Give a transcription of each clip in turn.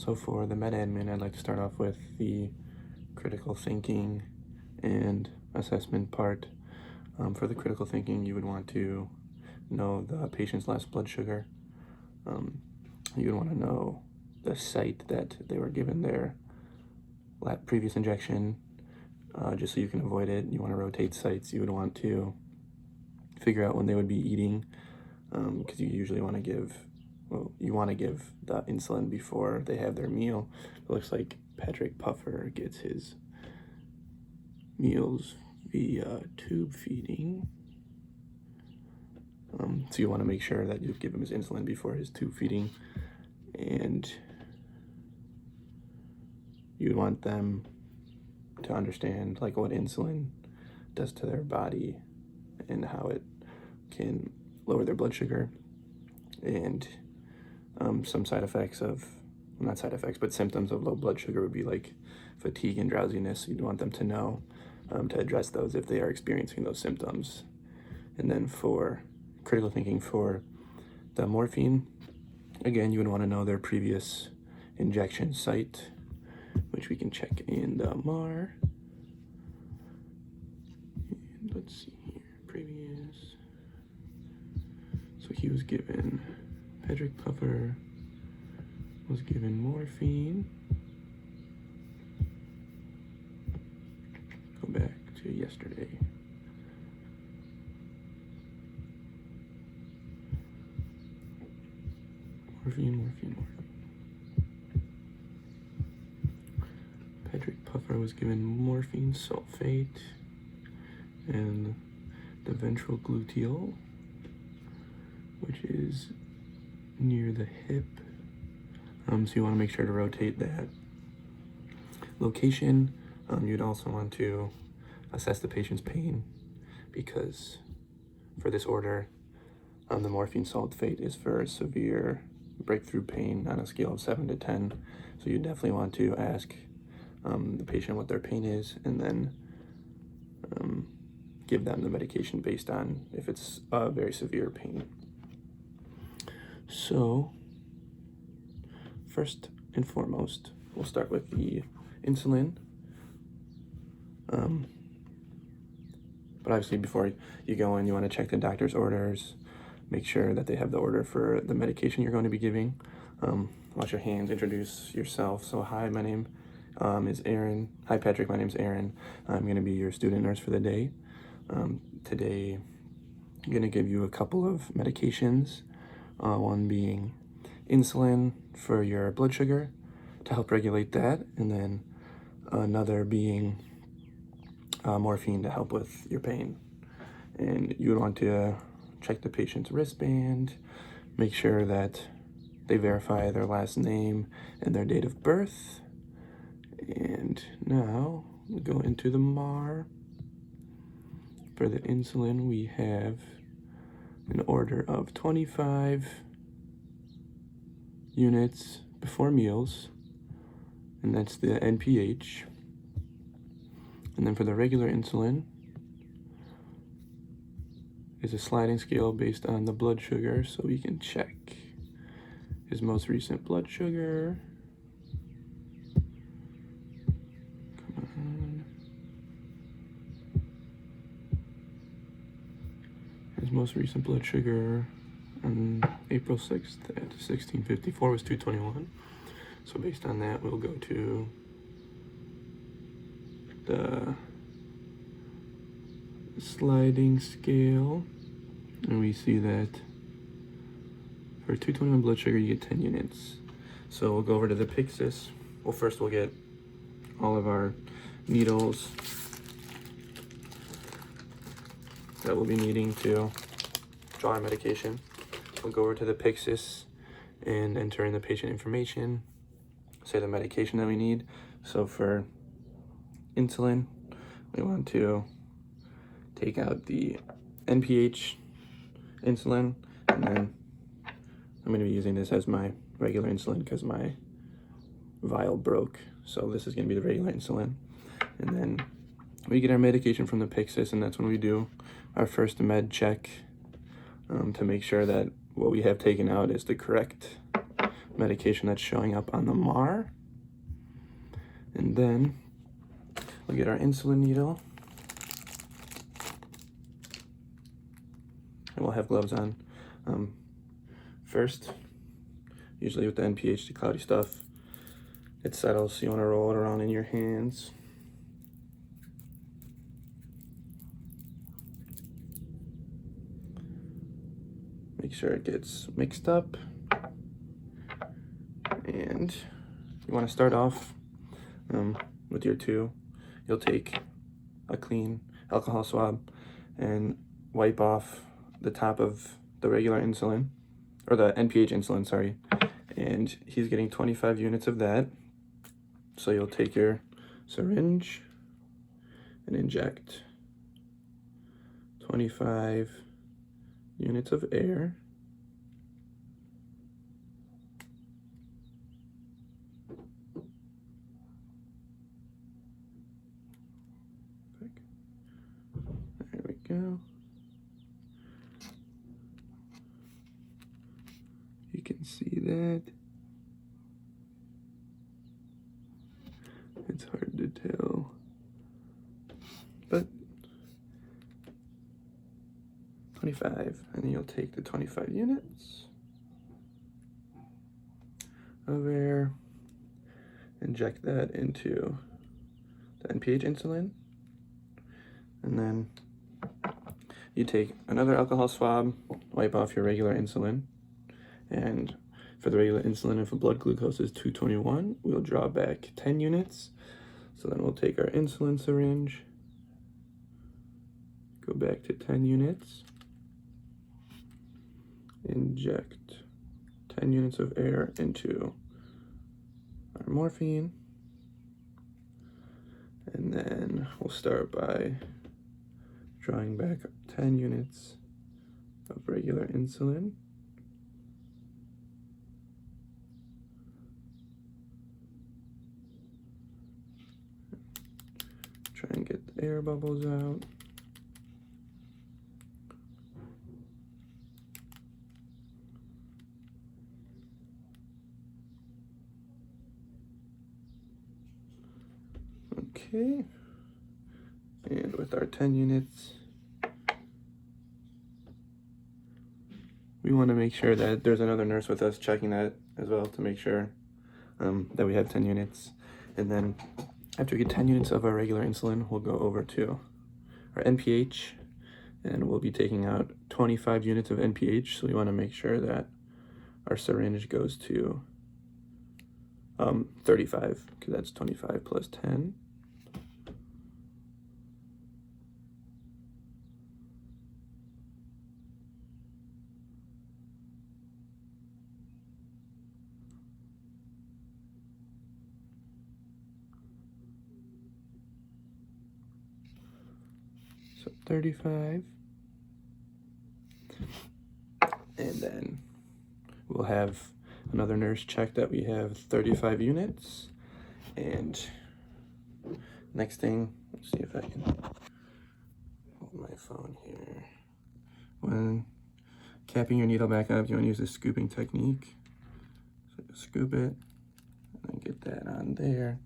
So for the med admin, I'd like to start off with the critical thinking and assessment part. For the critical thinking, you would want to know the patient's last blood sugar. You would want to know the site that they were given their previous injection, just so you can avoid it. You want to rotate sites. You would want to figure out when they would be eating, because you usually want to give the insulin before they have their meal. It looks like Patrick Puffer gets his meals via tube feeding. So you want to make sure that you give him his insulin before his tube feeding, and you'd want them to understand like what insulin does to their body and how it can lower their blood sugar, and some side effects of, not side effects, but symptoms of low blood sugar would be like fatigue and drowsiness. You'd want them to know to address those if they are experiencing those symptoms. And then for critical thinking for the morphine, again, you would want to know their previous injection site, which we can check in the MAR. And let's see here, previous. So he was given, Patrick Puffer was given morphine. Go back to yesterday. Morphine. Patrick Puffer was given morphine sulfate and the ventral gluteal, which is near the hip. So you want to make sure to rotate that location. You'd also want to assess the patient's pain, because for this order, the morphine sulfate is for severe breakthrough pain on a scale of 7 to 10. So you definitely want to ask the patient what their pain is, and then give them the medication based on if it's a very severe pain. So first and foremost, we'll start with the insulin. But obviously before you go in, you want to check the doctor's orders, make sure that they have the order for the medication you're going to be giving. Wash your hands, introduce yourself. So hi, my name is Aaron. Hi Patrick, my name's Aaron. I'm going to be your student nurse for the day. Today I'm going to give you a couple of medications, one being insulin for your blood sugar to help regulate that, and then another being morphine to help with your pain. And you would want to check the patient's wristband, make sure that they verify their last name and their date of birth. And now we'll go into the MAR. For the insulin, we have an order of 25 units before meals, and that's the NPH. And then for the regular insulin, is a sliding scale based on the blood sugar, so we can check his most recent blood sugar. Come on. His most recent blood sugar on April 6th at 1654 was 221. So based on that, we'll go to the sliding scale, and we see that for 221 blood sugar, you get 10 units. So we'll go over to the Pyxis. Well, first we'll get all of our needles that we'll be needing to draw our medication. We'll go over to the Pyxis and enter in the patient information, say the medication that we need. So for insulin, we want to take out the NPH insulin, and then I'm going to be using this as my regular insulin because my vial broke. So this is going to be the regular insulin. And then we get our medication from the Pyxis, and that's when we do our first med check to make sure that what we have taken out is the correct medication that's showing up on the MAR. And then we'll get our insulin needle. And we'll have gloves on. First, usually with the NPH, the cloudy stuff, it settles, so you want to roll it around in your hands. Make sure it gets mixed up. And you want to start off with your two. You'll take a clean alcohol swab and wipe off the top of the regular insulin, or the NPH insulin, sorry. And he's getting 25 units of that. So you'll take your syringe and inject 25 units of air. There we go. You can see that. It's hard to tell, but 25, and then you'll take the 25 units of air, inject that into the NPH insulin, and then you take another alcohol swab, wipe off your regular insulin, and for the regular insulin, if a blood glucose is 221, we'll draw back 10 units. So then we'll take our insulin syringe, go back to 10 units, inject 10 units of air into our morphine, and then we'll start by drawing back 10 units of regular insulin. Try and get the air bubbles out. Okay, and with our 10 units, we want to make sure that there's another nurse with us checking that as well to make sure that we have 10 units. And then after we get 10 units of our regular insulin, we'll go over to our NPH, and we'll be taking out 25 units of NPH. So we want to make sure that our syringe goes to 35, because that's 25 plus 10. So 35, and then we'll have another nurse check that we have 35 units. And next thing, let's see if I can hold my phone here. When capping your needle back up, you want to use the scooping technique. So just scoop it, and then get that on there.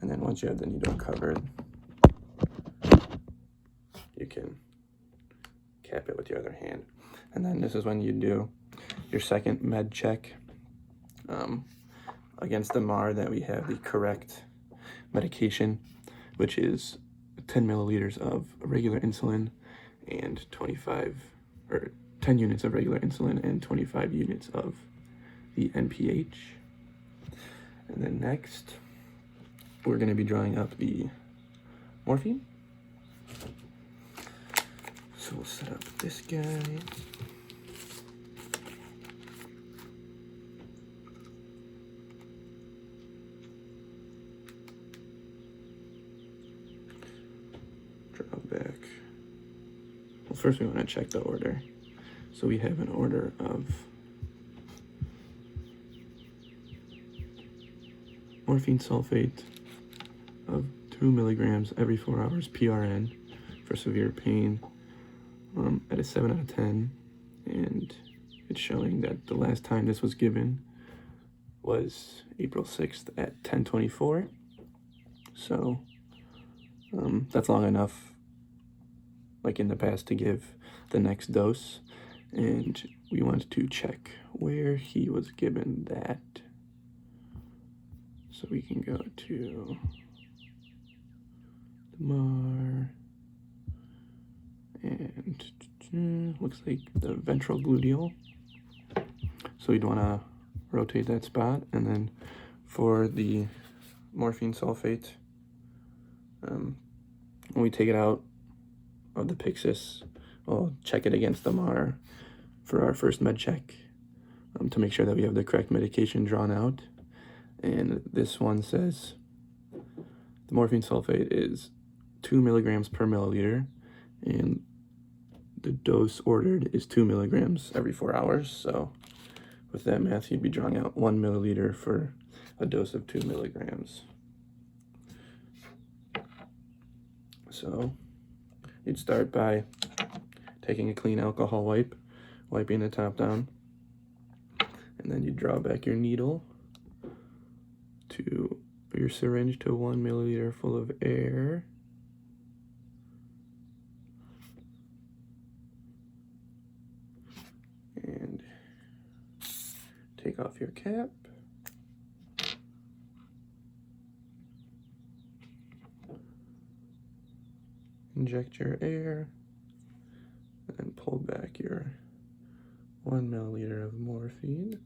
And then once you have the needle covered, you can cap it with your other hand. And then this is when you do your second med check against the MAR that we have the correct medication, which is 10 milliliters of regular insulin and 10 units of regular insulin and 25 units of the NPH. And then next, we're going to be drawing up the morphine. So we'll set up this guy. Draw back. Well, first we want to check the order. So we have an order of morphine sulfate of 2 milligrams every 4 hours PRN for severe pain. At a 7 out of 10, and it's showing that the last time this was given was April 6th at 10:24. So that's long enough, like in the past, to give the next dose. And we want to check where he was given that. So we can go to the MAR, and looks like the ventral gluteal. So we'd want to rotate that spot. And then for the morphine sulfate, when we take it out of the Pyxis, we'll check it against the MAR for our first med check, to make sure that we have the correct medication drawn out. And this one says the morphine sulfate is 2 milligrams per milliliter, and the dose ordered is 2 milligrams every 4 hours. So with that math, you'd be drawing out 1 milliliter for a dose of 2 milligrams. So you'd start by taking a clean alcohol wipe, wiping the top down, and then you draw back your needle to your syringe to 1 milliliter full of air. And take off your cap. Inject your air, and then pull back your 1 milliliter of morphine.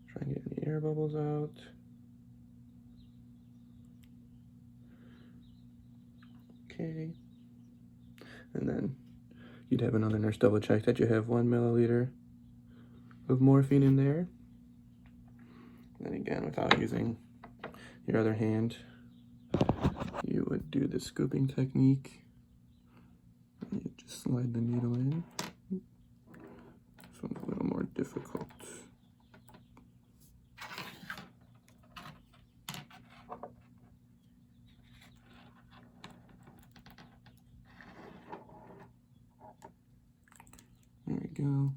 Try and get any air bubbles out. Okay. And then you'd have another nurse double check that you have 1 milliliter of morphine in there. Then again, without using your other hand, you would do the scooping technique. You just slide the needle in. This one's a little more difficult. There we go.